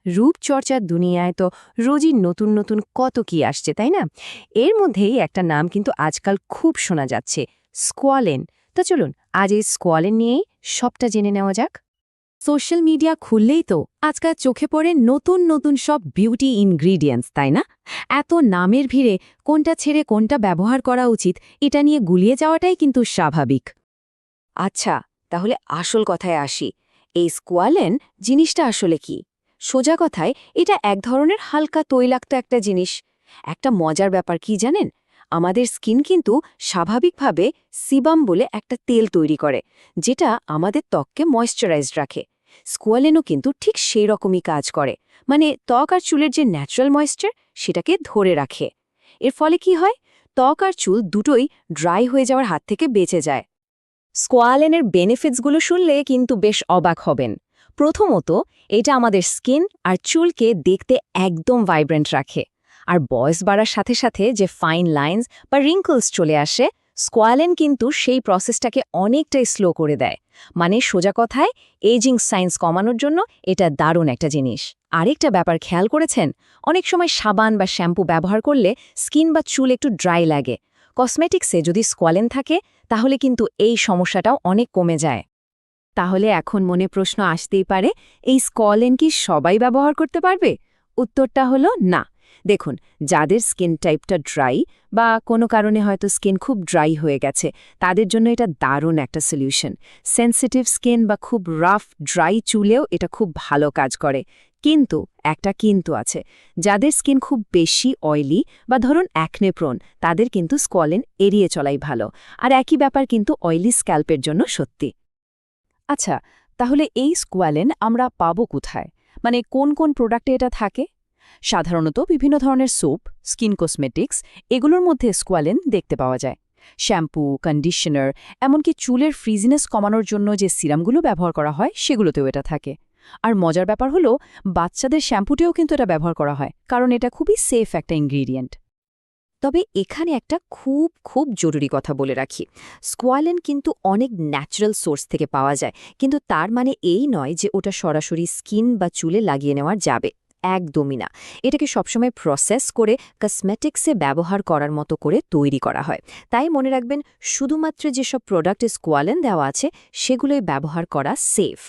রূপচর্চার দুনিয়ায় তো রোজই নতুন নতুন কত কি আসছে তাই না? এর মধ্যেই একটা নাম কিন্তু আজকাল খুব শোনা যাচ্ছে, স্কোয়ালেন। তা চলুন আজ এই স্কোয়ালেন নিয়েই সবটা জেনে নেওয়া যাক। সোশ্যাল মিডিয়া খুললেই তো আজকাল চোখে পড়ে নতুন নতুন সব বিউটি ইনগ্রিডিয়েন্টস, তাই না? এত নামের ভিড়ে কোনটা ছেড়ে কোনটা ব্যবহার করা উচিত এটা নিয়ে গুলিয়ে যাওয়াটাই কিন্তু স্বাভাবিক। আচ্ছা, তাহলে আসল কথায় আসি। এই স্কোয়ালেন জিনিসটা আসলে কি? সোজা কথায় এটা এক ধরনের হালকা তৈলাক্ত একটা জিনিস। একটা মজার ব্যাপার কি জানেন? আমাদের স্কিন কিন্তু স্বাভাবিকভাবে সিবাম বলে একটা তেল তৈরি করে, যেটা আমাদের ত্বককে ময়েশ্চারাইজড রাখে। স্কোয়ালেনও কিন্তু ঠিক সেই রকমই কাজ করে, মানে ত্বক আর চুলের যে ন্যাচারাল ময়েশ্চার সেটাকে ধরে রাখে। এর ফলে কি হয়? ত্বক আর চুল দুটোই ড্রাই হয়ে যাওয়ার হাত থেকে বেঁচে যায়। স্কোয়ালেনের বেনিফিটসগুলো শুনলে কিন্তু বেশ অবাক হবেন। প্রথমত, এটা আমাদের স্কিন আর চুলকে দেখতে একদম ভাইব্রেন্ট রাখে। আর বয়স বাড়ার সাথে সাথে যে ফাইন লাইন্স বা রিঙ্কলস চলে আসে, স্কোয়ালেন কিন্তু সেই প্রসেসটাকে অনেকটাই স্লো করে দেয়। মানে সোজা কথায় এজিং সাইন্স কমানোর জন্য এটা দারুণ একটা জিনিস। আরেকটা ব্যাপার খেয়াল করেছেন, অনেক সময় সাবান বা শ্যাম্পু ব্যবহার করলে স্কিন বা চুল একটু ড্রাই লাগে। কসমেটিক্সে যদি স্কোয়ালেন থাকে তাহলে কিন্তু এই সমস্যাটাও অনেক কমে যায়। তাহলে এখন মনে প্রশ্ন আসতেই পারে, এই স্কোয়ালেন কি সবাই ব্যবহার করতে পারবে? উত্তরটা হলো না। দেখুন, যাদের স্কিন টাইপটা ড্রাই বা কোনো কারণে হয়তো স্কিন খুব ড্রাই হয়ে গেছে, তাদের জন্য এটা দারুণ একটা সলিউশন। সেনসিটিভ স্কিন বা খুব রাফ ড্রাই চুলেও এটা খুব ভালো কাজ করে। কিন্তু একটা কিন্তু আছে, যাদের স্কিন খুব বেশি অয়েলি বা ধরুন অ্যাকনে প্রোন, তাদের কিন্তু স্কোয়ালেন এড়িয়ে চলাই ভালো। আর একই ব্যাপার কিন্তু অয়েলি স্ক্যাল্পের জন্য সত্যি। আচ্ছা, তাহলে এই স্কোয়ালেন আমরা পাবো কোথায়? মানে কোন কোন প্রোডাক্টে এটা থাকে? সাধারণত বিভিন্ন ধরনের সোপ, স্কিন কসমেটিক্স এগুলোর মধ্যে স্কোয়ালেন দেখতে পাওয়া যায়। শ্যাম্পু, কন্ডিশনার, এমনকি চুলের ফ্রিজিনেস কমানোর জন্য যে সিরামগুলো ব্যবহার করা হয় সেগুলোতেও এটা থাকে। আর মজার ব্যাপার হলো, বাচ্চাদের শ্যাম্পুতেও কিন্তু এটা ব্যবহার করা হয়, কারণ এটা খুবই সেফ একটা ইনগ্রিডিয়েন্ট। তবে এখানে একটা খুব খুব জরুরি কথা বলে রাখি, স্কোয়ালেন কিন্তু অনেক ন্যাচারাল সোর্স থেকে পাওয়া যায়, কিন্তু তার মানে এই নয় যে ওটা সরাসরি স্কিন বা চুলে লাগিয়ে নেওয়া যাবে। একদমই না। এটাকে সবসময় প্রসেস করে কসমেটিক্সে ব্যবহার করার মতো করে তৈরি করা হয়। তাই মনে রাখবেন, শুধুমাত্র যেসব প্রোডাক্টে স্কোয়ালেন দেওয়া আছে সেগুলোই ব্যবহার করা সেফ।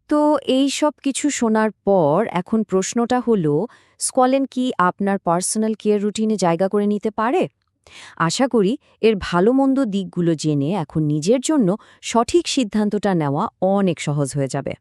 তো এই সব কিছু শোনার পর এখন প্রশ্নটা হলো, স্কোয়ালেন কি আপনার পার্সোনাল কেয়ার রুটিনে জায়গা করে নিতে পারে? আশা করি এর ভালো মন্দ দিকগুলো জেনে এখন নিজের জন্য সঠিক সিদ্ধান্তটা নেওয়া অনেক সহজ হয়ে যাবে।